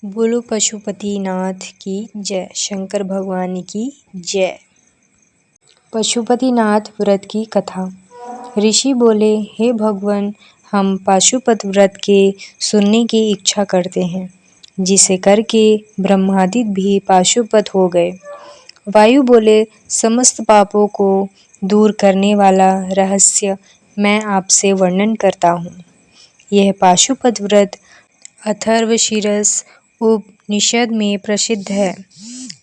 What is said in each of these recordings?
बोलो पशुपतिनाथ की जय। शंकर भगवान की जय। पशुपतिनाथ व्रत की कथा। ऋषि बोले, हे भगवान, हम पाशुपत व्रत के सुनने की इच्छा करते हैं, जिसे करके ब्रह्मादि भी पाशुपत हो गए। वायु बोले, समस्त पापों को दूर करने वाला रहस्य मैं आपसे वर्णन करता हूँ। यह पाशुपत व्रत अथर्वशीरस उपनिषद में प्रसिद्ध है।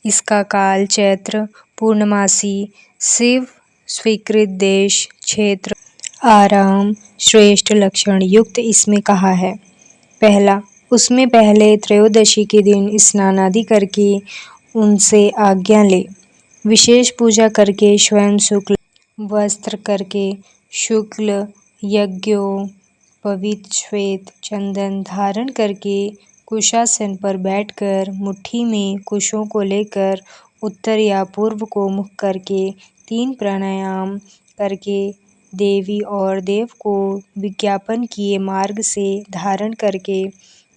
इसका काल चैत्र पूर्णमासी, शिव स्वीकृत देश, क्षेत्र, आराम, श्रेष्ठ लक्षण युक्त इसमें कहा है। पहला, उसमें पहले त्रयोदशी के दिन स्नान आदि करके उनसे आज्ञा ले, विशेष पूजा करके स्वयं शुक्ल वस्त्र करके, शुक्ल यज्ञों पवित्र श्वेत चंदन धारण करके, कुशासन पर बैठकर मुट्ठी में कुशों को लेकर उत्तर या पूर्व को मुख करके 3 प्राणायाम करके देवी और देव को विज्ञापन किए मार्ग से धारण करके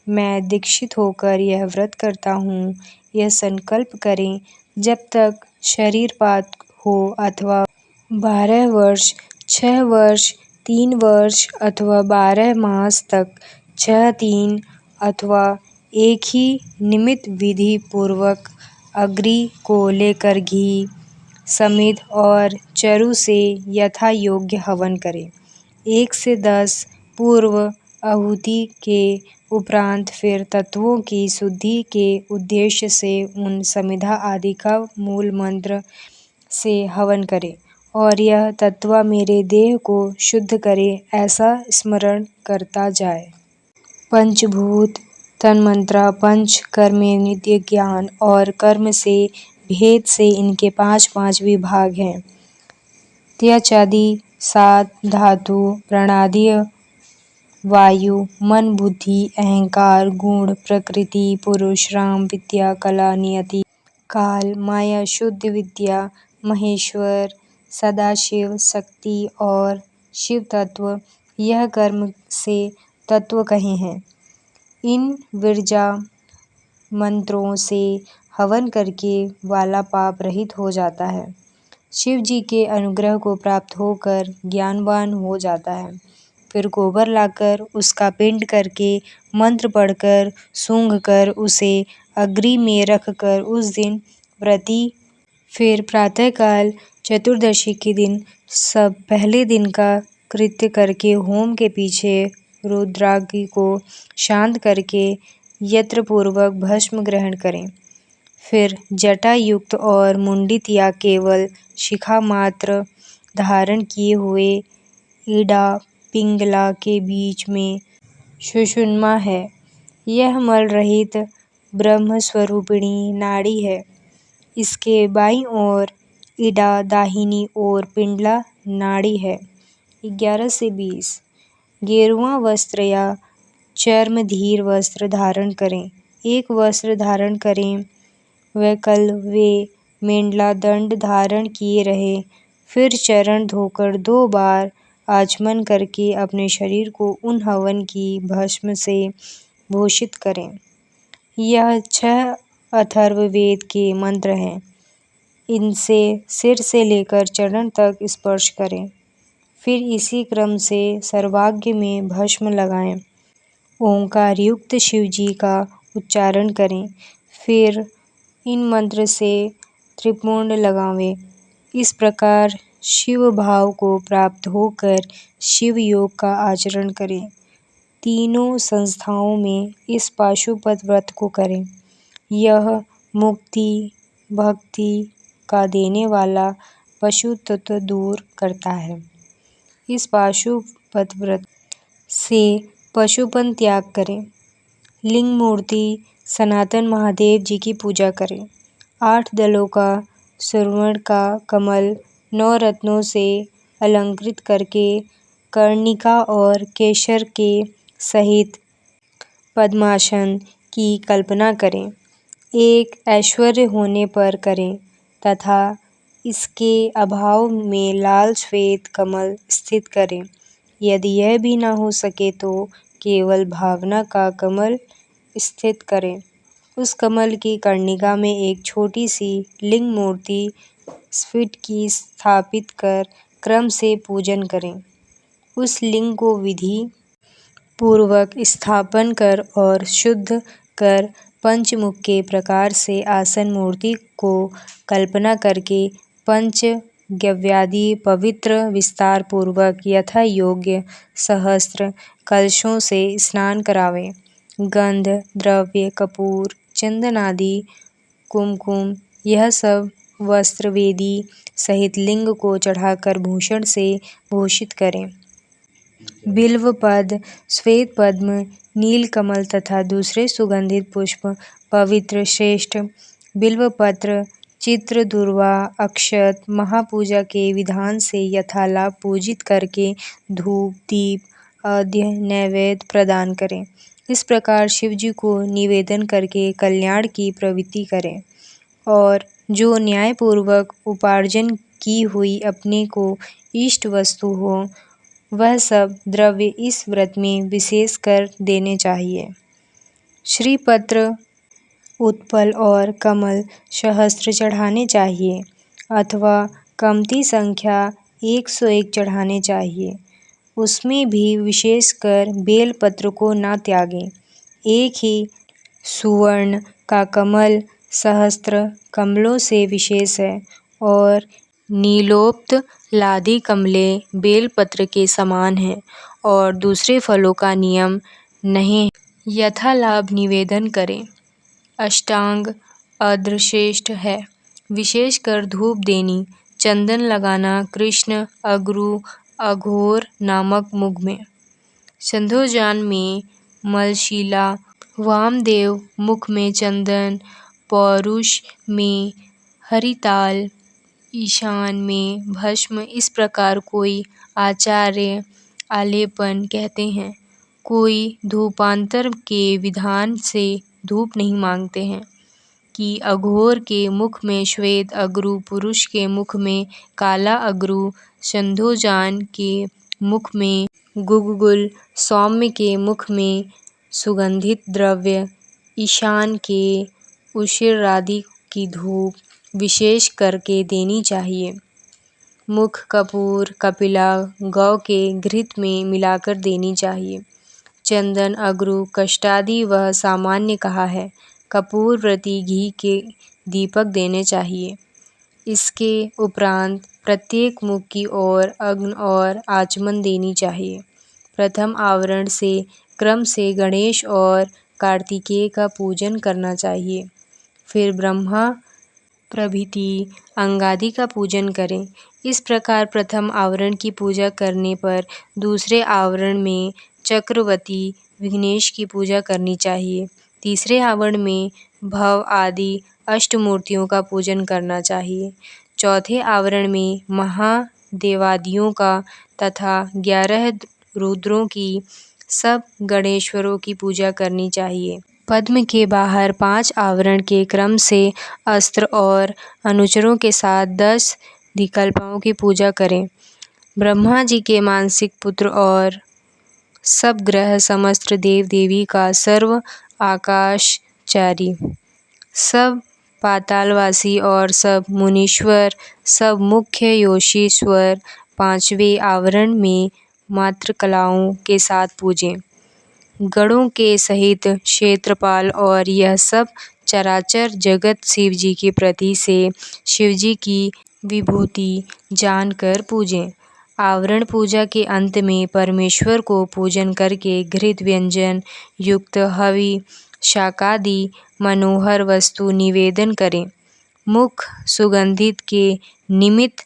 मैं दीक्षित होकर यह व्रत करता हूँ, यह संकल्प करें। जब तक शरीरपात हो अथवा 12 वर्ष, 6 वर्ष, 3 वर्ष अथवा 12 मास तक 6 3 अथवा एक ही निमित्त विधि पूर्वक अग्नि को लेकर घी, समिध और चरु से यथा योग्य हवन करें। 1 से 10 पूर्व आहुति के उपरांत फिर तत्वों की शुद्धि के उद्देश्य से उन समिधा आदि का मूल मंत्र से हवन करें और यह तत्व मेरे देह को शुद्ध करे, ऐसा स्मरण करता जाए। पंचभूत तन्मात्रा, पंच कर्मेंद्रिय ज्ञान और कर्म से भेद से इनके 5 विभाग हैं। त्यजादि 7 धातु, प्राणादि, वायु, मन, बुद्धि, अहंकार, गुण, प्रकृति, पुरुष, राम, विद्या, कला, नियति, काल, माया, शुद्ध विद्या, महेश्वर, सदाशिव, शक्ति और शिव तत्व, यह कर्म से तत्व कहे हैं। इन विरजा मंत्रों से हवन करके वाला पाप रहित हो जाता है, शिव जी के अनुग्रह को प्राप्त होकर ज्ञानवान हो जाता है। फिर गोबर लाकर उसका पिंड करके मंत्र पढ़कर सूंघकर उसे अग्नि में रखकर उस दिन व्रती फिर प्रातःकाल चतुर्दशी के दिन सब पहले दिन का कृत्य करके होम के पीछे रुद्राग्नि को शांत करके यंत्रपूर्वक भस्म ग्रहण करें। फिर जटा युक्त और मुंडित या केवल शिखा मात्र धारण किए हुए इड़ा पिंगला के बीच में सुषुम्ना है। यह मल रहित ब्रह्मस्वरूपिणी नाड़ी है। इसके बाईं ओर इड़ा, दाहिनी ओर पिंगला नाड़ी है। 11 से 20 गेरुआ वस्त्र या चर्मधीर वस्त्र धारण करें। एक वस्त्र धारण करें। वैकल्वे मेंढला दंड धारण किए रहे। फिर चरण धोकर 2 बार आचमन करके अपने शरीर को उन हवन की भस्म से भूषित करें। यह 6 अथर्ववेद के मंत्र हैं। इनसे सिर से लेकर चरण तक स्पर्श करें। फिर इसी क्रम से सर्वांग में भस्म लगाएं। ओंकार युक्त शिवजी का उच्चारण करें। फिर इन मंत्र से त्रिपुंड लगावें। इस प्रकार शिव भाव को प्राप्त होकर शिव योग का आचरण करें। तीनों संस्थाओं में इस पाशुपत व्रत को करें। यह मुक्ति भक्ति का देने वाला पशु तत्व दूर करता है। इस पाशुपत व्रत से पशुपन त्याग करें। लिंग मूर्ति सनातन महादेव जी की पूजा करें। 8 दलों का स्वर्ण का कमल 9 रत्नों से अलंकृत करके कर्णिका और केसर के सहित पद्मासन की कल्पना करें। एक ऐश्वर्य होने पर करें तथा इसके अभाव में लाल श्वेत कमल स्थित करें। यदि यह भी न हो सके तो केवल भावना का कमल स्थित करें। उस कमल की कर्णिका में एक छोटी सी लिंग मूर्ति स्फटिक की स्थापित कर क्रम से पूजन करें। उस लिंग को विधि पूर्वक स्थापन कर और शुद्ध कर पंचमुख के प्रकार से आसन मूर्ति को कल्पना करके पंचगव्यादि पवित्र विस्तार पूर्वक यथा योग्य सहस्त्र कलशों से स्नान करावें। गंध द्रव्य कपूर चंदन आदि कुमकुम यह सब वस्त्र वेदी सहित लिंग को चढ़ाकर भूषण से भूषित करें। बिल्व पद श्वेत पद्म नीलकमल तथा दूसरे सुगंधित पुष्प पवित्र श्रेष्ठ बिल्वपत्र चित्र दूर्वा अक्षत महापूजा के विधान से यथालाप पूजित करके धूप दीप अर्घ्य नैवेद्य प्रदान करें। इस प्रकार शिवजी को निवेदन करके कल्याण की प्रवृत्ति करें और जो न्यायपूर्वक उपार्जन की हुई अपने को इष्ट वस्तु हो वह सब द्रव्य इस व्रत में विशेष कर देने चाहिए। श्रीपत्र उत्पल और कमल सहस्त्र चढ़ाने चाहिए अथवा कमती संख्या 101 चढ़ाने चाहिए। उसमें भी विशेषकर बेलपत्र को न त्यागें। एक ही सुवर्ण का कमल सहस्त्र कमलों से विशेष है और नीलोत्पलादि कमलें बेलपत्र के समान हैं और दूसरे फलों का नियम नहीं है। यथालाभ निवेदन करें। अष्टांग अर्घ्य श्रेष्ठ है। विशेषकर धूप देनी चंदन लगाना कृष्ण अगरु अघोर नामक मुख में संध्योजान में मलशिला वामदेव मुख में चंदन पौरुष में हरिताल ईशान में भस्म इस प्रकार कोई आचार्य आलेपन कहते हैं। कोई धूपांतर के विधान से धूप नहीं मांगते हैं कि अघोर के मुख में श्वेत अगरु पुरुष के मुख में काला अगरु संध्योजान के मुख में गुग्गुल सौम्य के मुख में सुगंधित द्रव्य ईशान के उषिरादि की धूप विशेष करके देनी चाहिए। मुख कपूर कपिला गौ के घृत में मिलाकर देनी चाहिए। चंदन अगरु कष्टादि वह सामान्य कहा है। कपूर व्रती घी के दीपक देने चाहिए। इसके उपरांत प्रत्येक मुख की ओर अग्न और आचमन देनी चाहिए। प्रथम आवरण से क्रम से गणेश और कार्तिकेय का पूजन करना चाहिए। फिर ब्रह्मा प्रभृति अंगादि का पूजन करें। इस प्रकार प्रथम आवरण की पूजा करने पर दूसरे आवरण में चक्रवर्ती विघ्नेश की पूजा करनी चाहिए। तीसरे आवरण में भव आदि अष्टमूर्तियों का पूजन करना चाहिए। चौथे आवरण में महादेवादियों का तथा 11 रुद्रों की सब गणेश्वरों की पूजा करनी चाहिए। पद्म के बाहर 5 आवरण के क्रम से अस्त्र और अनुचरों के साथ 10 दिक्पालों की पूजा करें। ब्रह्मा जी के मानसिक पुत्र और सब ग्रह समस्त देव देवी का सर्व आकाशचारी सब पातालवासी और सब मुनीश्वर सब मुख्य योगीश्वर 5वें आवरण में मातृकलाओं के साथ पूजें। गणों के सहित क्षेत्रपाल और यह सब चराचर जगत शिवजी के प्रति से शिवजी की विभूति जानकर पूजें। आवरण पूजा के अंत में परमेश्वर को पूजन करके घृत व्यंजन युक्त हवि शाकादि मनोहर वस्तु निवेदन करें। मुख सुगंधित के निमित्त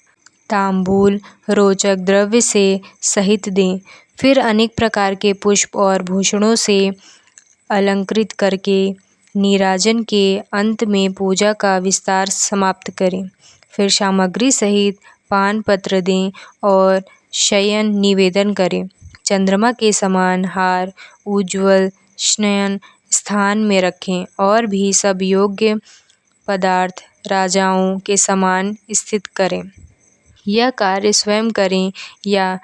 तांबूल रोचक द्रव्य से सहित दें। फिर अनेक प्रकार के पुष्प और भूषणों से अलंकृत करके नीराजन के अंत में पूजा का विस्तार समाप्त करें। फिर सामग्री सहित पान पत्र दें और शयन निवेदन करें। चंद्रमा के समान हार उज्ज्वल शयन स्थान में रखें और भी सब योग्य पदार्थ राजाओं के समान स्थित करें। यह कार्य स्वयं करें या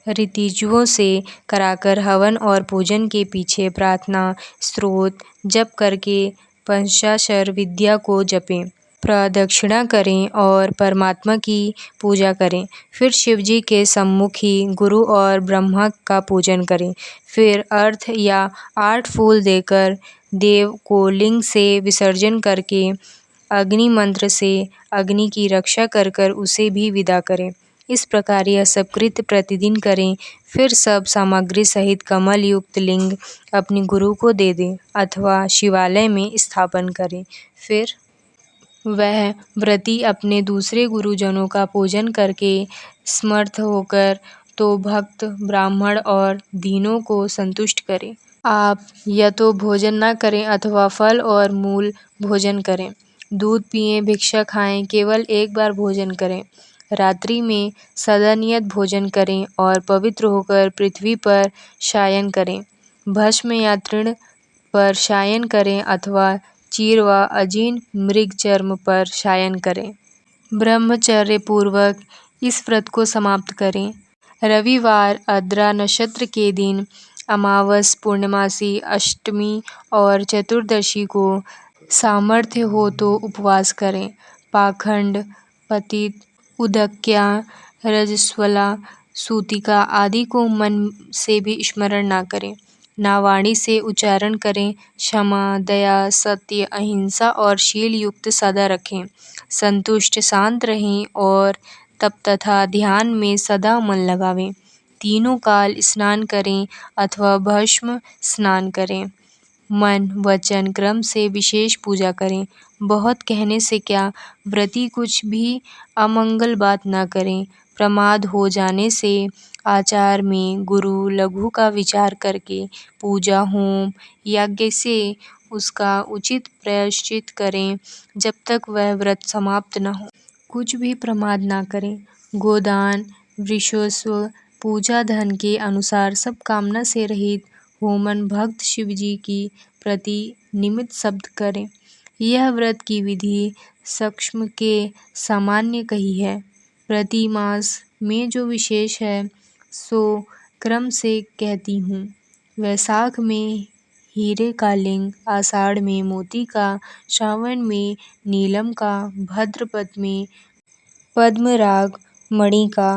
ऋतिजुओं से कराकर हवन और पूजन के पीछे प्रार्थना स्तोत्र जप करके पंचाक्षर विद्या को जपें, प्रदक्षिणा करें और परमात्मा की पूजा करें। फिर शिव जी के सम्मुख ही गुरु और ब्रह्मा का पूजन करें। फिर अर्घ या 8 फूल देकर देव को लिंग से विसर्जन करके अग्नि मंत्र से अग्नि की रक्षा कर कर उसे भी विदा करें। इस प्रकार यह सब कृत्य प्रतिदिन करें। फिर सब सामग्री सहित कमल युक्त लिंग अपने गुरु को दे दें अथवा शिवालय में स्थापन करें। फिर वह व्रती अपने दूसरे गुरुजनों का पूजन करके समर्थ होकर तो भक्त, ब्राह्मण और दीनों को संतुष्ट करें। आप या तो भोजन न करें अथवा फल और मूल भोजन करें। दूध पिएं, भिक्षा खाएं, केवल एक बार भोजन करें। रात्रि में सदा नियत भोजन करें और पवित्र होकर पृथ्वी पर शयन करें। भस्म या तृण पर शयन करें अथवा चीर व अजीर्ण मृग चर्म पर शयन करें। ब्रह्मचर्य पूर्वक इस व्रत को समाप्त करें। रविवार, आर्द्रा नक्षत्र के दिन, अमावस, पूर्णमासी, अष्टमी और चतुर्दशी को सामर्थ्य हो तो उपवास करें। पाखंड, पतित, उदक्या, रजस्वला, सूतिका आदि को मन से भी स्मरण न करें, न वाणी से उच्चारण करें। क्षमा, दया, सत्य, अहिंसा और शील युक्त सदा रखें। संतुष्ट, शांत रहें और तप तथा ध्यान में सदा मन लगावें। तीनों काल स्नान करें अथवा भस्म स्नान करें। मन वचन क्रम से विशेष पूजा करें। बहुत कहने से क्या, व्रती कुछ भी अमंगल बात न करें। प्रमाद हो जाने से आचार में गुरु लघु का विचार करके पूजा, होम, यज्ञ से उसका उचित प्रायश्चित करें जब तक वह व्रत समाप्त न हो। कुछ भी प्रमाद न करें। गोदान, वृषस्व, पूजा, धन के अनुसार सब कामना से रहित होमन भक्त शिव जी की प्रति निमित्त शब्द करें। यह व्रत की विधि सक्षम के सामान्य कही है। प्रति मास में जो विशेष है सो क्रम से कहती हूँ। वैशाख में हीरे का लिंग, आषाढ़ में मोती का, श्रावण में नीलम का, भाद्रपद में पद्मराग मणि का,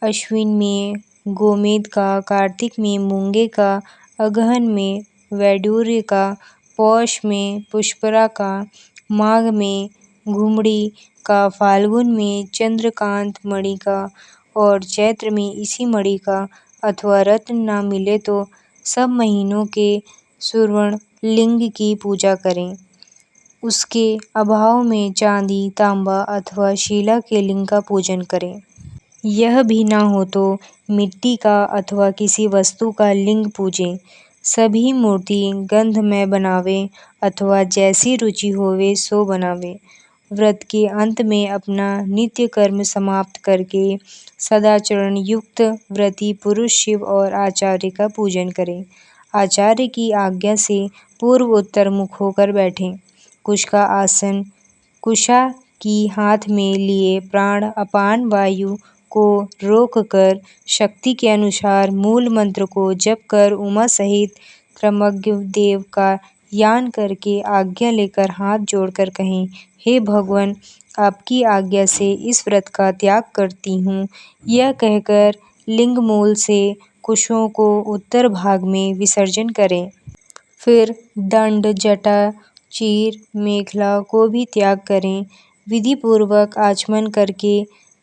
अश्विन में गोमेद का, कार्तिक में मूंगे का, अगहन में वैडूर्य का, पौष में पुष्परा का, माघ में घुमड़ी का, फाल्गुन में चंद्रकांत मणि का और चैत्र में इसी मणि का, अथवा रत्न न मिले तो सब महीनों के स्वर्ण लिंग की पूजा करें। उसके अभाव में चांदी, तांबा अथवा शीला के लिंग का पूजन करें। यह भी न हो तो मिट्टी का अथवा किसी वस्तु का लिंग पूजें। सभी मूर्ति गंधमय बनावें अथवा जैसी रुचि होवे सो बनावें। व्रत के अंत में अपना नित्य कर्म समाप्त करके सदाचरण युक्त व्रती पुरुष शिव और आचार्य का पूजन करें। आचार्य की आज्ञा से पूर्व उत्तर मुख होकर बैठें। कुश का आसन, कुशा की हाथ में लिए प्राण अपान वायु को रोककर शक्ति के अनुसार मूल मंत्र को जप कर उमा सहित त्रमग्न देव का यान करके आज्ञा लेकर हाथ जोड़कर कहें, हे भगवान, आपकी आज्ञा से इस व्रत का त्याग करती हूँ। यह कहकर लिंग मूल से कुशों को उत्तर भाग में विसर्जन करें। फिर दंड, जटा, चीर, मेखला को भी त्याग करें। विधि पूर्वक आचमन करके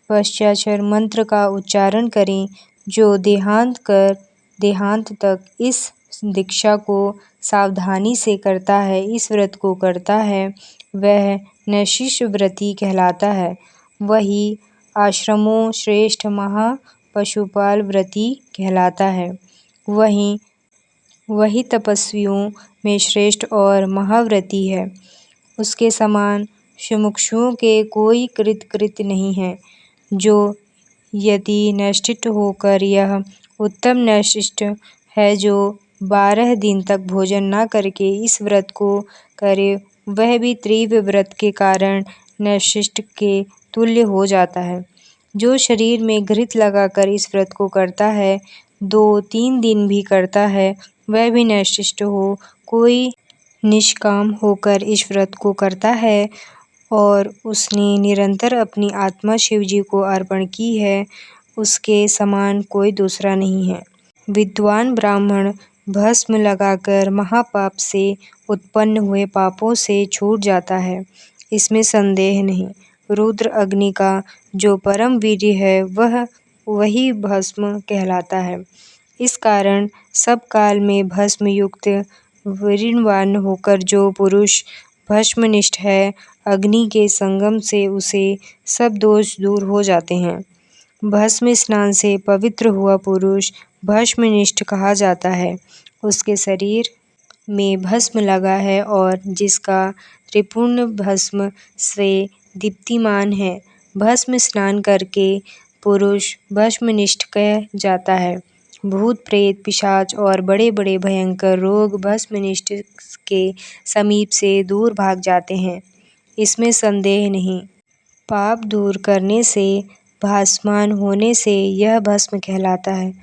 पंचाक्षर मंत्र का उच्चारण करें। जो देहांत कर देहांत तक इस दीक्षा को सावधानी से करता है, इस व्रत को करता है, वह नैशिष्ट व्रती कहलाता है। वही आश्रमों श्रेष्ठ महा पशुपाल व्रती कहलाता है। वही तपस्वियों में श्रेष्ठ और महाव्रती है। उसके समान मुमुक्षुओं के कोई कृत्य नहीं है। जो यति नैष्ठिक होकर यह उत्तम नैष्ठिक है जो 12 दिन तक भोजन न करके इस व्रत को करे, वह भी तीव्र व्रत के कारण नैष्ठिक के तुल्य हो जाता है। जो शरीर में घृत लगाकर इस व्रत को करता है, 2-3 दिन भी करता है, वह भी नैष्ठिक हो। कोई निष्काम होकर इस व्रत को करता है और उसने निरंतर अपनी आत्मा शिवजी को अर्पण की है, उसके समान कोई दूसरा नहीं है। विद्वान ब्राह्मण भस्म लगाकर महापाप से उत्पन्न हुए पापों से छूट जाता है, इसमें संदेह नहीं। रुद्र अग्नि का जो परम वीर्य है वही भस्म कहलाता है। इस कारण सब काल में भस्म युक्त वीर्यवान होकर जो पुरुष भस्मनिष्ठ है, अग्नि के संगम से उसे सब दोष दूर हो जाते हैं। भस्म स्नान से पवित्र हुआ पुरुष भस्मनिष्ठ कहा जाता है। उसके शरीर में भस्म लगा है और जिसका त्रिपुर्ण भस्म से दीप्तिमान है। भस्म स्नान करके पुरुष भस्मनिष्ठ कह जाता है। भूत प्रेत पिशाच और बड़े बड़े भयंकर रोग भस्मनिष्ठ के समीप से दूर भाग जाते हैं, इसमें संदेह नहीं। पाप दूर करने से, भासमान होने से यह भस्म कहलाता है।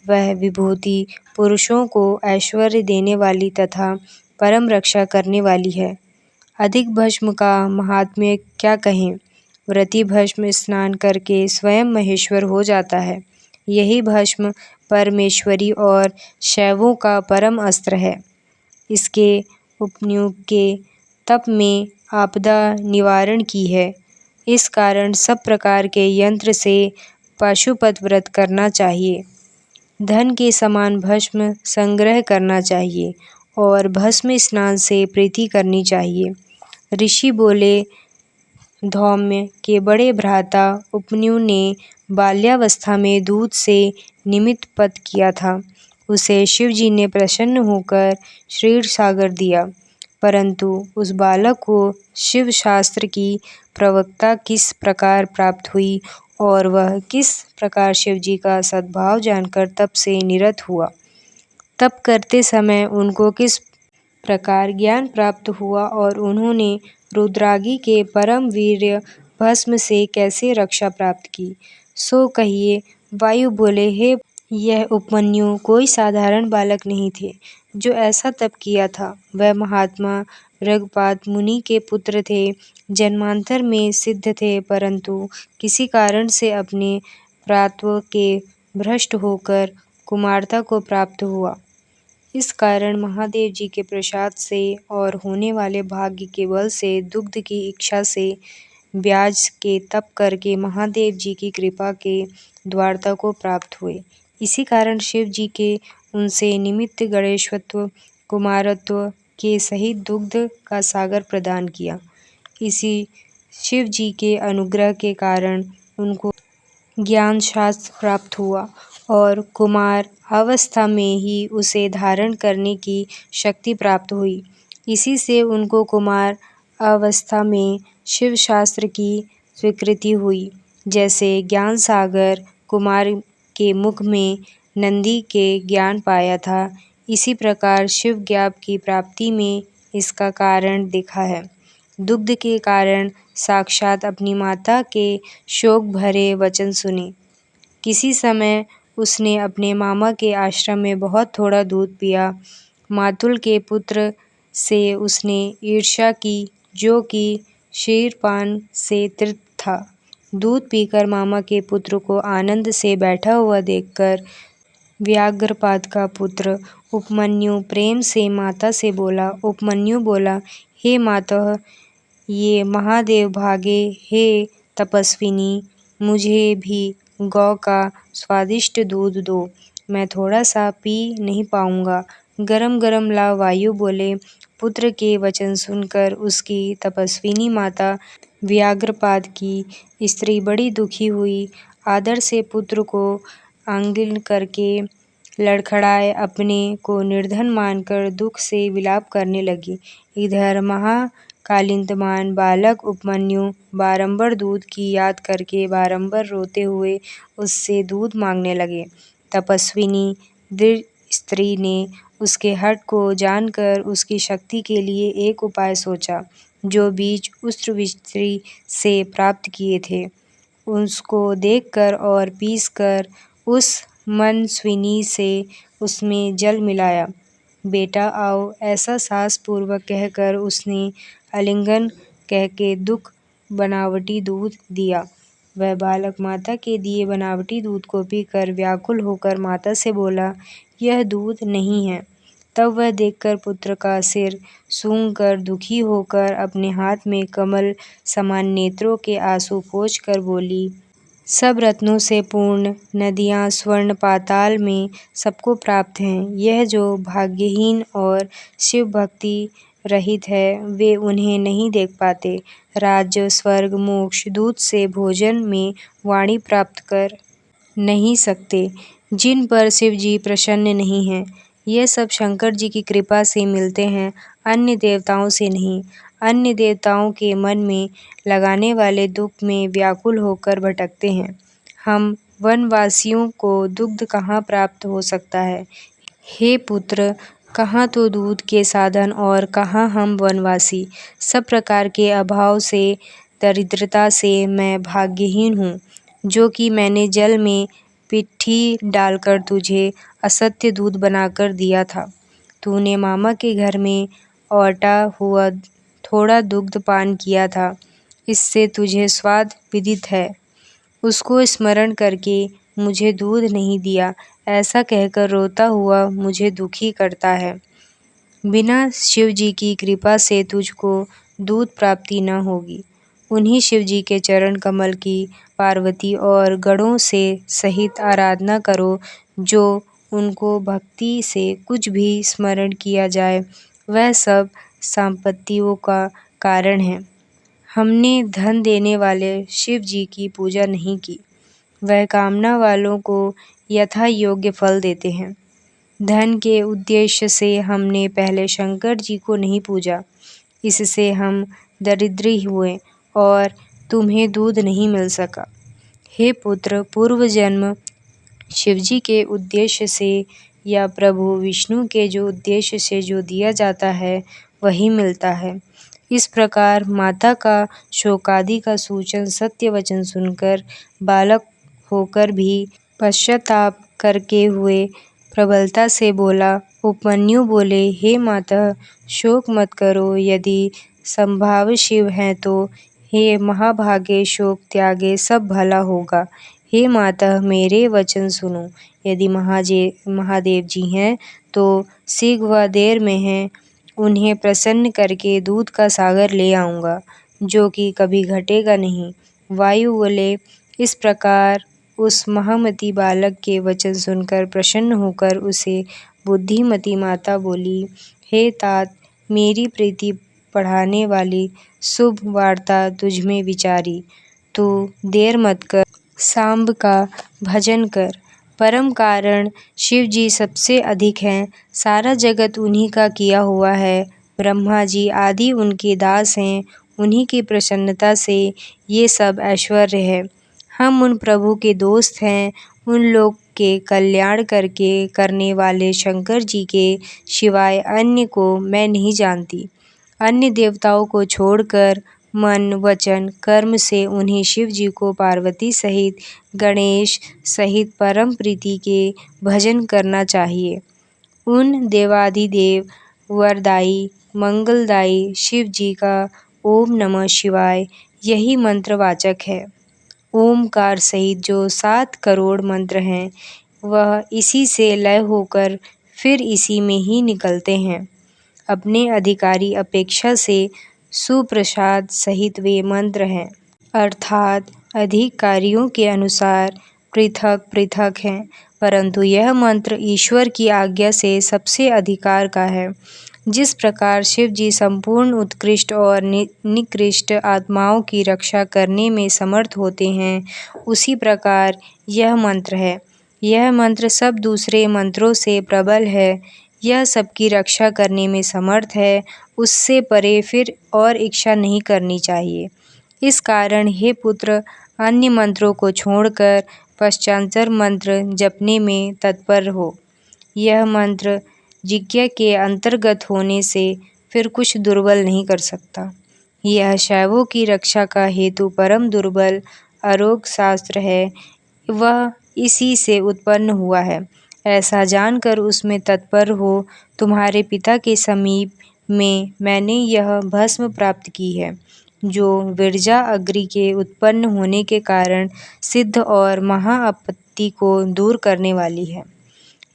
वह विभूति पुरुषों को ऐश्वर्य देने वाली तथा परम रक्षा करने वाली है। अधिक भस्म का महात्म्य क्या कहें। व्रती भस्म स्नान करके स्वयं महेश्वर हो जाता है। यही भस्म परमेश्वरी और शैवों का परम अस्त्र है। इसके उपयोग के तप में आपदा निवारण की है। इस कारण सब प्रकार के यंत्र से पाशुपत व्रत करना चाहिए। धन के समान भस्म संग्रह करना चाहिए और भस्म स्नान से प्रीति करनी चाहिए। ऋषि बोले, धौम्य के बड़े भ्राता उपन्यु ने बाल्यावस्था में दूध से निमित्त पत किया था। उसे शिवजी ने प्रसन्न होकर क्षीर सागर दिया, परंतु उस बालक को शिव शास्त्र की प्रवक्ता किस प्रकार प्राप्त हुई और वह किस प्रकार शिवजी का सद्भाव जानकर तप से निरत हुआ। तप करते समय उनको किस प्रकार ज्ञान प्राप्त हुआ और उन्होंने रुद्रागी के परम वीर्य भस्म से कैसे रक्षा प्राप्त की, सो कहिए। वायु बोले, हे यह उपमन्यु कोई साधारण बालक नहीं थे जो ऐसा तप किया था। वह महात्मा भृगुपाद मुनि के पुत्र थे, जन्मांतर में सिद्ध थे, परंतु किसी कारण से अपने प्रात्व के भ्रष्ट होकर कुमारता को प्राप्त हुआ। इस कारण महादेव जी के प्रसाद से और होने वाले भाग्य के बल से, दुग्ध की इच्छा से, ब्याज के तप करके महादेव जी की कृपा के द्वारता को प्राप्त हुए। इसी कारण शिव जी के उनसे निमित्त गणेशत्व कुमारत्व के सहित दुग्ध का सागर प्रदान किया। इसी शिव जी के अनुग्रह के कारण उनको ज्ञान शास्त्र प्राप्त हुआ और कुमार अवस्था में ही उसे धारण करने की शक्ति प्राप्त हुई। इसी से उनको कुमार अवस्था में शिव शास्त्र की स्वीकृति हुई। जैसे ज्ञान सागर कुमार के मुख में नंदी के ज्ञान पाया था, इसी प्रकार शिव ज्ञान की प्राप्ति में इसका कारण देखा है। दुग्ध के कारण साक्षात अपनी माता के शोक भरे वचन सुने। किसी समय उसने अपने मामा के आश्रम में बहुत थोड़ा दूध पिया। मातुल के पुत्र से उसने ईर्ष्या की, जो कि क्षीरपान से तृप्त था। दूध पीकर मामा के पुत्र को आनंद से बैठा हुआ देखकर व्याघ्रपाद का पुत्र उपमन्यु प्रेम से माता से बोला। उपमन्यु बोला, हे मातः, ये महादेव भागे, हे तपस्विनी, मुझे भी गौ का स्वादिष्ट दूध दो, मैं थोड़ा सा पी नहीं पाऊंगा। गरम गरम ला। वायु बोले। पुत्र के वचन सुनकर उसकी तपस्विनी माता व्याघ्रपाद की स्त्री बड़ी दुखी हुई। आदर से पुत्र को आलिंगन करके लड़खड़ाए अपने को निर्धन मानकर दुख से विलाप करने लगी। इधर महाकालिंतमान बालक उपमन्यु बारंबार दूध की याद करके बारंबार रोते हुए उससे दूध मांगने लगे। तपस्विनी दृढ़ स्त्री ने उसके हठ को जानकर उसकी शक्ति के लिए एक उपाय सोचा। जो बीज उस स्त्री से प्राप्त किए थे, उसको देखकर और पीसकर उस मनस्विनी से उसमें जल मिलाया। बेटा आओ, ऐसा सास पूर्वक कहकर उसने आलिंगन कहके दुख बनावटी दूध दिया। वह बालक माता के दिए बनावटी दूध को पीकर व्याकुल होकर माता से बोला, यह दूध नहीं है। तब वह देखकर पुत्र का सिर सूंघकर दुखी होकर अपने हाथ में कमल समान नेत्रों के आंसू पोंछकर बोली, सब रत्नों से पूर्ण नदियाँ स्वर्ण पाताल में सबको प्राप्त हैं। यह जो भाग्यहीन और शिव भक्ति रहित है वे उन्हें नहीं देख पाते। राज्य स्वर्ग मोक्ष दूध से भोजन में वाणी प्राप्त कर नहीं सकते। जिन पर शिव जी प्रसन्न नहीं हैं, ये सब शंकर जी की कृपा से मिलते हैं, अन्य देवताओं से नहीं। अन्य देवताओं के मन में लगाने वाले दुख में व्याकुल होकर भटकते हैं। हम वनवासियों को दुग्ध कहाँ प्राप्त हो सकता है। हे पुत्र, कहाँ तो दूध के साधन और कहाँ हम वनवासी। सब प्रकार के अभाव से दरिद्रता से मैं भाग्यहीन हूँ, जो कि मैंने जल में पिट्ठी डालकर तुझे असत्य दूध बनाकर दिया था। तूने मामा के घर में औटा हुआ थोड़ा दुग्ध पान किया था, इससे तुझे स्वाद विदित है। उसको स्मरण करके मुझे दूध नहीं दिया, ऐसा कहकर रोता हुआ मुझे दुखी करता है। बिना शिव जी की कृपा से तुझको दूध प्राप्ति न होगी। उन्हीं शिव जी के चरण कमल की पार्वती और गणों से सहित आराधना करो। जो उनको भक्ति से कुछ भी स्मरण किया जाए, वह सब संपत्तियों का कारण है। हमने धन देने वाले शिव जी की पूजा नहीं की। वह कामना वालों को यथा योग्य फल देते हैं। धन के उद्देश्य से हमने पहले शंकर जी को नहीं पूजा, इससे हम दरिद्री हुए और तुम्हें दूध नहीं मिल सका। हे पुत्र, पूर्व जन्म शिवजी के उद्देश्य से या प्रभु विष्णु के जो उद्देश्य से जो दिया जाता है वही मिलता है। इस प्रकार माता का शोकादि का सूचन सत्य वचन सुनकर बालक होकर भी पश्चाताप करके हुए प्रबलता से बोला। उपमन्यु बोले, हे माता, शोक मत करो। यदि संभाव शिव हैं तो हे महाभागे शोक त्यागे सब भला होगा। हे माता, मेरे वचन सुनो। यदि महादेव जी हैं तो शीघ्र व देर में हैं, उन्हें प्रसन्न करके दूध का सागर ले आऊँगा, जो कि कभी घटेगा नहीं। वायु बोले, इस प्रकार उस महामती बालक के वचन सुनकर प्रसन्न होकर उसे बुद्धिमती माता बोली, हे तात, मेरी प्रीति बढ़ाने वाली शुभ वार्ता तुझमें विचारी। तू देर मत कर, सांब का भजन कर। परम कारण शिव जी सबसे अधिक हैं, सारा जगत उन्हीं का किया हुआ है। ब्रह्मा जी आदि उनके दास हैं, उन्हीं की प्रसन्नता से ये सब ऐश्वर्य है। हम उन प्रभु के दोस्त हैं, उन लोग के कल्याण करने वाले शंकर जी के सिवाय अन्य को मैं नहीं जानती। अन्य देवताओं को छोड़कर मन वचन कर्म से उन्हीं शिव जी को पार्वती सहित गणेश सहित परम प्रीति के भजन करना चाहिए। उन देवाधिदेव वरदाई मंगलदायी शिव जी का ओम नमः शिवाय यही मंत्र वाचक है। ओमकार सहित जो 7 करोड़ मंत्र हैं, वह इसी से लय होकर फिर इसी में ही निकलते हैं। अपने अधिकारी अपेक्षा से सुप्रसाद सहित वे मंत्र हैं, अर्थात अधिकारियों के अनुसार पृथक पृथक हैं, परंतु यह मंत्र ईश्वर की आज्ञा से सबसे अधिकार का है। जिस प्रकार शिव जी संपूर्ण उत्कृष्ट और निकृष्ट आत्माओं की रक्षा करने में समर्थ होते हैं, उसी प्रकार यह मंत्र है। यह मंत्र सब दूसरे मंत्रों से प्रबल है। यह सबकी रक्षा करने में समर्थ है, उससे परे फिर और इच्छा नहीं करनी चाहिए। इस कारण हे पुत्र, अन्य मंत्रों को छोड़कर पश्चांतर मंत्र जपने में तत्पर हो। यह मंत्र यज्ञ के अंतर्गत होने से फिर कुछ दुर्बल नहीं कर सकता। यह शैवों की रक्षा का हेतु परम दुर्बल आरोग्य शास्त्र है, वह इसी से उत्पन्न हुआ है। ऐसा जानकर उसमें तत्पर हो। तुम्हारे पिता के समीप में मैंने यह भस्म प्राप्त की है, जो विरजा अग्नि के उत्पन्न होने के कारण सिद्ध और महाआपत्ति को दूर करने वाली है।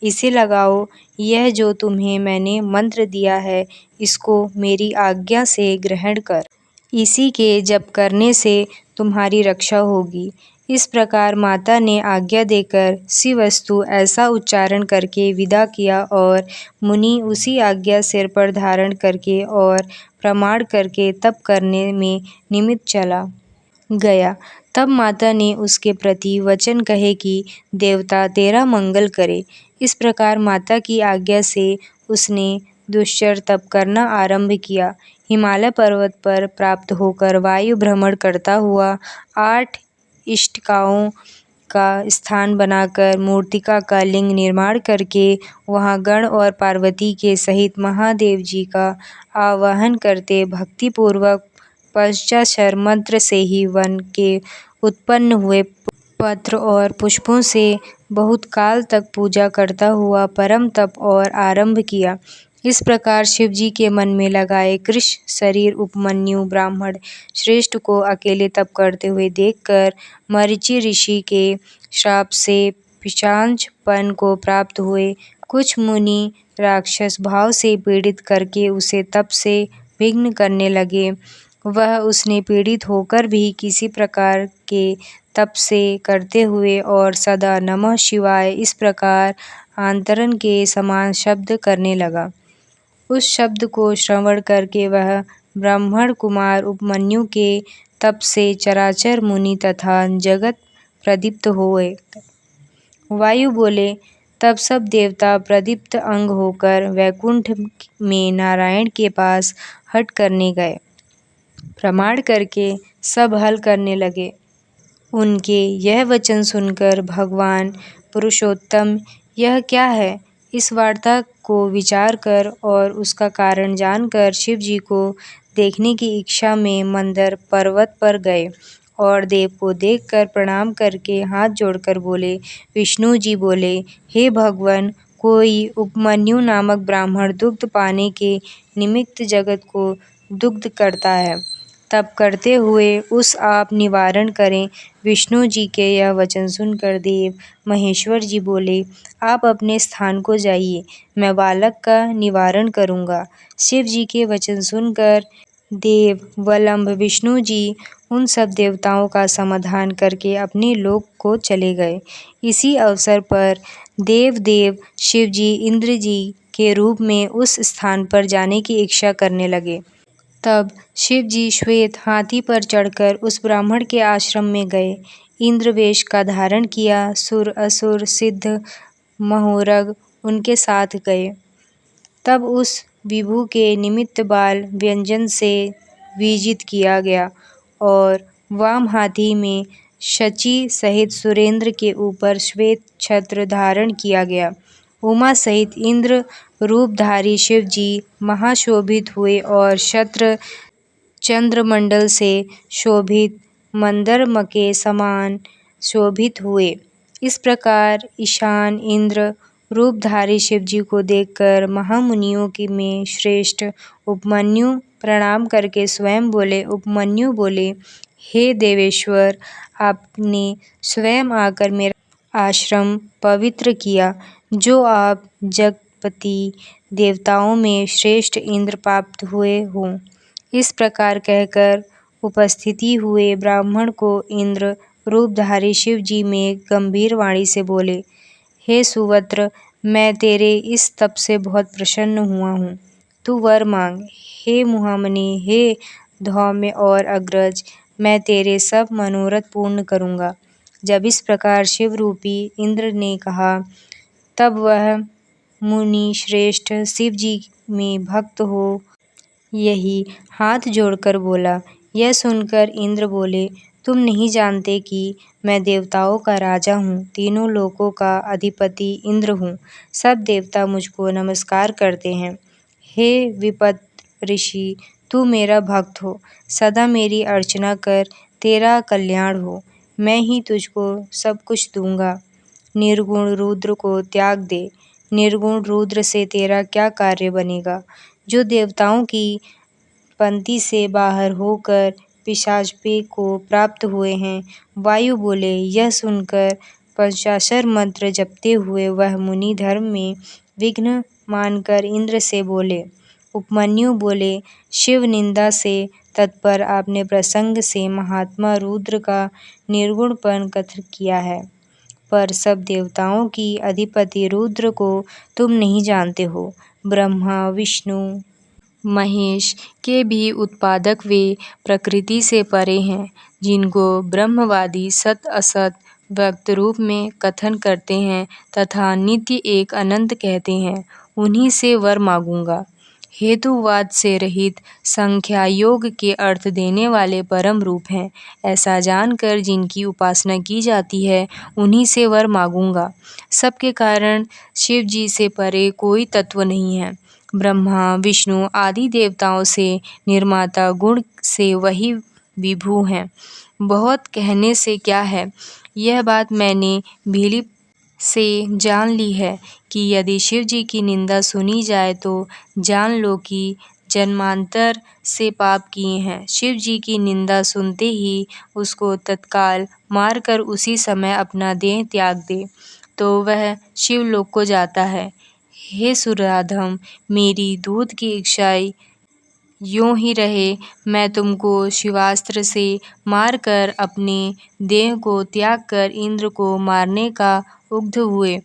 इसे लगाओ। यह जो तुम्हें मैंने मंत्र दिया है, इसको मेरी आज्ञा से ग्रहण कर। इसी के जप करने से तुम्हारी रक्षा होगी। इस प्रकार माता ने आज्ञा देकर शिवस्तु ऐसा उच्चारण करके विदा किया और मुनि उसी आज्ञा सिर पर धारण करके और प्रमाण करके तप करने में निमित्त चला गया। तब माता ने उसके प्रति वचन कहे कि देवता तेरा मंगल करे। इस प्रकार माता की आज्ञा से उसने दुश्चर तप करना आरंभ किया। हिमालय पर्वत पर प्राप्त होकर वायु भ्रमण करता हुआ 8 इष्टिकाओं का स्थान बनाकर मूर्तिका का लिंग निर्माण करके वहाँ गण और पार्वती के सहित महादेव जी का आवाहन करते भक्तिपूर्वक पंचाक्षर मंत्र से ही वन के उत्पन्न हुए पत्र और पुष्पों से बहुत काल तक पूजा करता हुआ परम तप और आरंभ किया। इस प्रकार शिवजी के मन में लगाए कृश शरीर उपमन्यु ब्राह्मण श्रेष्ठ को अकेले तप करते हुए देखकर मरीचि ऋषि के श्राप से पिशाचपन को प्राप्त हुए। कुछ मुनि राक्षस भाव से पीड़ित करके उसे तप से विघ्न करने लगे। वह उसने पीड़ित होकर भी किसी प्रकार के तप से करते हुए और सदा नमः शिवाय इस प्रकार आंतरण के समान शब्द करने लगा। उस शब्द को श्रवण करके वह ब्राह्मण कुमार उपमन्यु के तप से चराचर मुनि तथा जगत प्रदीप्त हुए। वायु बोले, तब सब देवता प्रदीप्त अंग होकर वैकुंठ में नारायण के पास हट करने गए। प्रमाण करके सब हल करने लगे। उनके यह वचन सुनकर भगवान पुरुषोत्तम यह क्या है, इस वार्ता को विचार कर और उसका कारण जानकर शिव जी को देखने की इच्छा में मंदर पर्वत पर गए और देव को देखकर प्रणाम करके हाथ जोड़कर बोले। विष्णु जी बोले, हे भगवान, कोई उपमन्यु नामक ब्राह्मण दुग्ध पाने के निमित्त जगत को दुग्ध करता है। तप करते हुए उस आप निवारण करें। विष्णु जी के यह वचन सुनकर देव महेश्वर जी बोले, आप अपने स्थान को जाइए, मैं बालक का निवारण करूँगा। शिव जी के वचन सुनकर देव वल्लभ विष्णु जी उन सब देवताओं का समाधान करके अपने लोक को चले गए। इसी अवसर पर देव शिव जी इंद्र जी के रूप में उस स्थान पर जाने की इच्छा करने लगे। तब शिव जी श्वेत हाथी पर चढ़कर उस ब्राह्मण के आश्रम में गए। इंद्र वेश का धारण किया। सुर असुर सिद्ध महोरग उनके साथ गए। तब उस विभु के निमित्त बाल व्यंजन से विजित किया गया और वाम हाथी में शची सहित सुरेंद्र के ऊपर श्वेत छत्र धारण किया गया। उमा सहित इंद्र रूपधारी शिव जी महाशोभित हुए और छत्र चंद्रमंडल से शोभित मंदरम के समान शोभित हुए। इस प्रकार ईशान इंद्र रूपधारी शिव जी को देखकर महामुनियों की में श्रेष्ठ उपमन्यु प्रणाम करके स्वयं बोले। उपमन्यु बोले, हे देवेश्वर, आपने स्वयं आकर मेरा आश्रम पवित्र किया। जो आप जगपति देवताओं में श्रेष्ठ इंद्र प्राप्त हुए हों। इस प्रकार कहकर उपस्थिति हुए ब्राह्मण को इंद्र रूपधारी शिव जी में गंभीर वाणी से बोले, हे सुवत्र, मैं तेरे इस तप से बहुत प्रसन्न हुआ हूँ। तू वर मांग। हे मुहामनि, हे धौम्य और अग्रज, मैं तेरे सब मनोरथ पूर्ण करूँगा। जब इस प्रकार शिव रूपी इंद्र ने कहा, तब वह मुनि श्रेष्ठ शिव जी में भक्त हो यही हाथ जोड़कर बोला। यह सुनकर इंद्र बोले, तुम नहीं जानते कि मैं देवताओं का राजा हूँ, तीनों लोकों का अधिपति इंद्र हूँ। सब देवता मुझको नमस्कार करते हैं। हे विपत ऋषि, तू मेरा भक्त हो, सदा मेरी अर्चना कर, तेरा कल्याण हो। मैं ही तुझको सब कुछ दूंगा। निर्गुण रुद्र को त्याग दे। निर्गुण रुद्र से तेरा क्या कार्य बनेगा, जो देवताओं की पंक्ति से बाहर होकर पिशाचपे को प्राप्त हुए हैं। वायु बोले। यह सुनकर पंचाक्षर मंत्र जपते हुए वह मुनि धर्म में विघ्न मानकर इंद्र से बोले। उपमन्यु बोले, शिव निंदा से तत्पर आपने प्रसंग से महात्मा रुद्र का निर्गुणपन कथन किया है, पर सब देवताओं की अधिपति रुद्र को तुम नहीं जानते हो। ब्रह्मा विष्णु महेश के भी उत्पादक वे प्रकृति से परे हैं, जिनको ब्रह्मवादी सत असत व्यक्त रूप में कथन करते हैं तथा नित्य एक अनंत कहते हैं, उन्हीं से वर मांगूंगा। हेतुवाद से रहित संख्या योग के अर्थ देने वाले परम रूप हैं, ऐसा जानकर जिनकी उपासना की जाती है उन्हीं से वर मांगूंगा। सबके कारण शिव जी से परे कोई तत्व नहीं है। ब्रह्मा विष्णु आदि देवताओं से निर्माता गुण से वही विभु हैं। बहुत कहने से क्या है, यह बात मैंने भीली से जान ली है कि यदि शिव जी की निंदा सुनी जाए तो जान लो कि जन्मांतर से पाप किए हैं। शिव जी की निंदा सुनते ही उसको तत्काल मारकर उसी समय अपना देह त्याग दे, तो वह शिवलोक को जाता है। हे सुराधम, मेरी दूध की इच्छा यूं ही रहे, मैं तुमको शिवास्त्र से मारकर अपने देह को त्याग कर इंद्र को मारने का उद्यत हुए।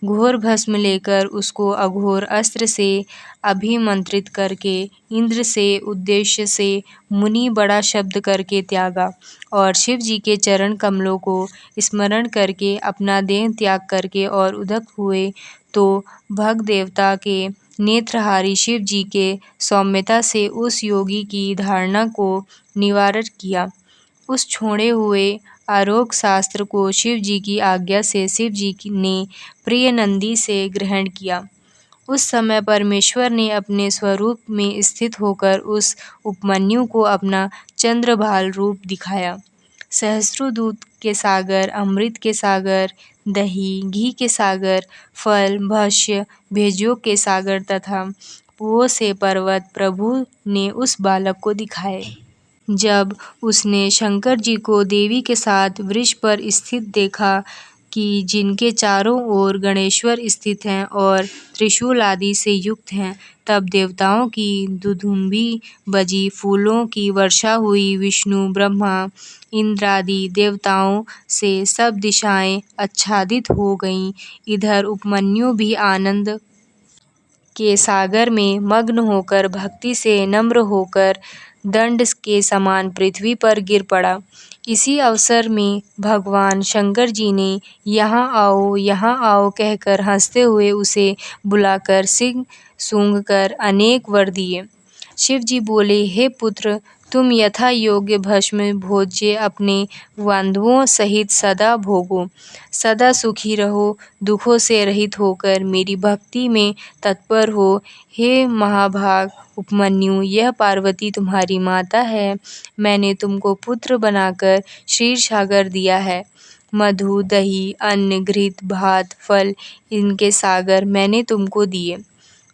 घोर भस्म लेकर उसको अघोर अस्त्र से अभिमंत्रित करके इंद्र से उद्देश्य से मुनि बड़ा शब्द करके त्यागा और शिव जी के चरण कमलों को स्मरण करके अपना देह त्याग करके और उद्यत हुए, तो भग देवता के नेत्रहारी शिव जी के सौम्यता से उस योगी की धारणा को निवारण किया। उस छोड़े हुए आरोग्य शास्त्र को शिव जी की आज्ञा से शिव जी ने प्रिय नंदी से ग्रहण किया। उस समय परमेश्वर ने अपने स्वरूप में स्थित होकर उस उपमन्यु को अपना चंद्रभाल रूप दिखाया। सहस्त्रों दूध के सागर, अमृत के सागर, दही घी के सागर, फल भक्ष्य भेजों के सागर तथा पुओं से पर्वत प्रभु ने उस बालक को दिखाए। जब उसने शंकर जी को देवी के साथ वृक्ष पर स्थित देखा कि जिनके चारों ओर गणेश्वर स्थित हैं और त्रिशूल आदि से युक्त हैं, तब देवताओं की दुदुम्बी बजी, फूलों की वर्षा हुई। विष्णु ब्रह्मा इंद्रादि देवताओं से सब दिशाएं आच्छादित हो गईं। इधर उपमन्यु भी आनंद के सागर में मग्न होकर भक्ति से नम्र होकर दंड के समान पृथ्वी पर गिर पड़ा। इसी अवसर में भगवान शंकर जी ने यहाँ आओ कहकर हंसते हुए उसे बुलाकर सिंह सूंघकर अनेक वर दिए। शिव जी बोले, हे पुत्र, तुम यथा योग्य भस्म भोज्य अपने बांधवों सहित सदा भोगो, सदा सुखी रहो, दुखों से रहित होकर मेरी भक्ति में तत्पर हो। हे महाभाग उपमन्यु, यह पार्वती तुम्हारी माता है। मैंने तुमको पुत्र बनाकर क्षीर सागर दिया है। मधु दही अन्न घृत भात फल इनके सागर मैंने तुमको दिए।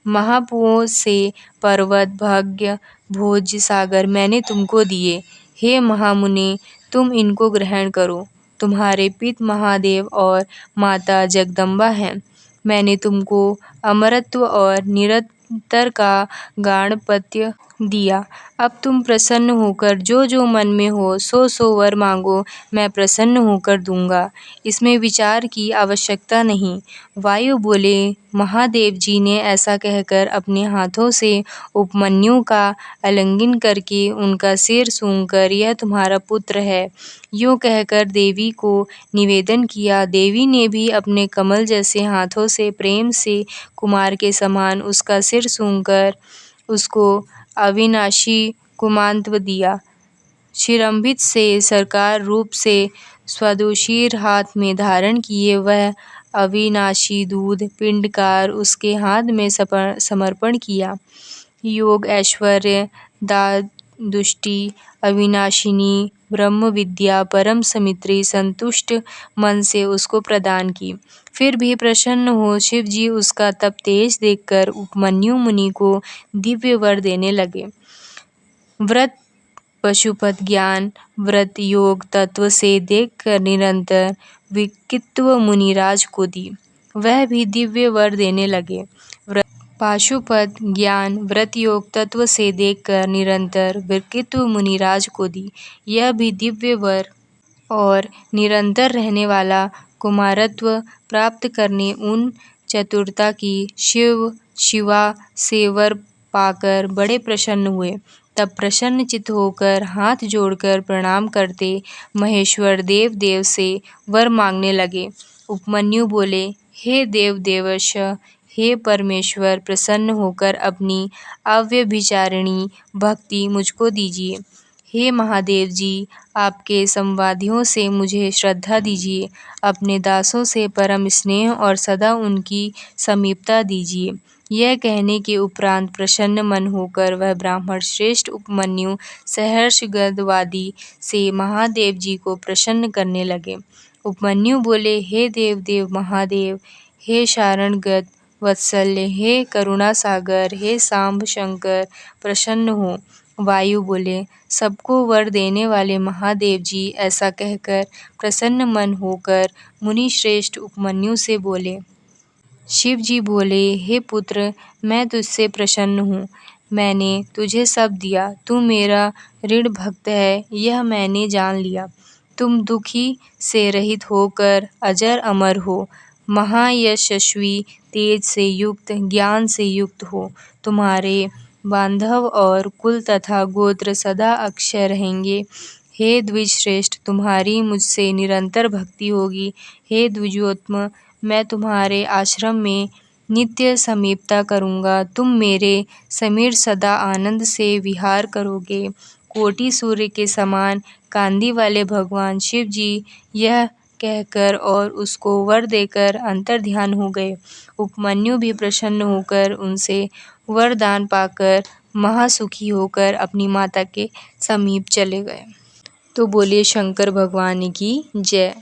महापुओं से पर्वत भाग्य भोज्य सागर मैंने तुमको दिए। हे महामुने, तुम इनको ग्रहण करो। तुम्हारे पिता महादेव और माता जगदम्बा हैं। मैंने तुमको अमरत्व और निरंतर का गाणपत्य दिया। अब तुम प्रसन्न होकर जो जो मन में हो सो सो वर मांगो, मैं प्रसन्न होकर दूंगा, इसमें विचार की आवश्यकता नहीं। वायु बोले, महादेव जी ने ऐसा कहकर अपने हाथों से उपमन्यु का आलिंगन करके उनका सिर सूंघकर, यह तुम्हारा पुत्र है, यूं कहकर देवी को निवेदन किया। देवी ने भी अपने कमल जैसे हाथों से प्रेम से कुमार के समान उसका सिर सूंघकर उसको अविनाशी कुमारत्व दिया। शिरंभित से सरकार रूप से स्वदुशीर हाथ में धारण किए वह अविनाशी दूध पिंडकार उसके हाथ में समर्पण किया। योग ऐश्वर्य दादुष्टि अविनाशिनी ब्रह्म विद्या परम समित्री संतुष्ट मन से उसको प्रदान की। फिर भी प्रसन्न हो शिव जी उसका तप तेज देखकर उपमन्यु मुनि को दिव्य वर देने लगे। व्रत पशुपत ज्ञान व्रत योग तत्व से देखकर निरंतर विकित्व मुनिराज को दी। वह भी दिव्य वर देने लगे। पाशुपत ज्ञान व्रत योग तत्व से देखकर निरंतर विकित्व मुनिराज को दी। यह भी दिव्य वर और निरंतर रहने वाला कुमारत्व प्राप्त करने उन चतुरता की शिवा से वर पाकर बड़े प्रसन्न हुए। तब प्रसन्न चित्त होकर हाथ जोड़कर प्रणाम करते महेश्वर देव से वर मांगने लगे। उपमन्यु बोले, हे देव देवश, हे परमेश्वर, प्रसन्न होकर अपनी अव्यभिचारिणी भक्ति मुझको दीजिए। हे महादेव जी, आपके संवादियों से मुझे श्रद्धा दीजिए। अपने दासों से परम स्नेह और सदा उनकी समीपता दीजिए। यह कहने के उपरांत प्रसन्न मन होकर वह ब्राह्मण श्रेष्ठ उपमन्यु सहर्ष गदवादी से महादेव जी को प्रसन्न करने लगे। उपमन्यु बोले, हे देव महादेव, हे शारणगत वत्सल्य, हे करुणा सागर, हे सांब शंकर, प्रसन्न हो। वायु बोले, सबको वर देने वाले महादेव जी, ऐसा कहकर प्रसन्न मन होकर मुनि श्रेष्ठ उपमन्यु से बोले। शिव जी बोले, हे पुत्र, मैं तुझसे प्रसन्न हूँ। मैंने तुझे सब दिया। तू मेरा ऋण भक्त है, यह मैंने जान लिया। तुम दुखी से रहित होकर अजर अमर हो, महायशस्वी, तेज से युक्त, ज्ञान से युक्त हो। तुम्हारे बांधव और कुल तथा गोत्र सदा अक्षय रहेंगे। हे द्विज श्रेष्ठ, तुम्हारी मुझसे निरंतर भक्ति होगी। हे द्विजोत्तम, मैं तुम्हारे आश्रम में नित्य समीपता करूँगा। तुम मेरे समीर सदा आनंद से विहार करोगे। कोटि सूर्य के समान कांति वाले भगवान शिव जी यह कहकर और उसको वर देकर अंतर्ध्यान हो गए। उपमन्यु भी प्रसन्न होकर उनसे वरदान पाकर महासुखी होकर अपनी माता के समीप चले गए। तो बोलिए शंकर भगवान की जय।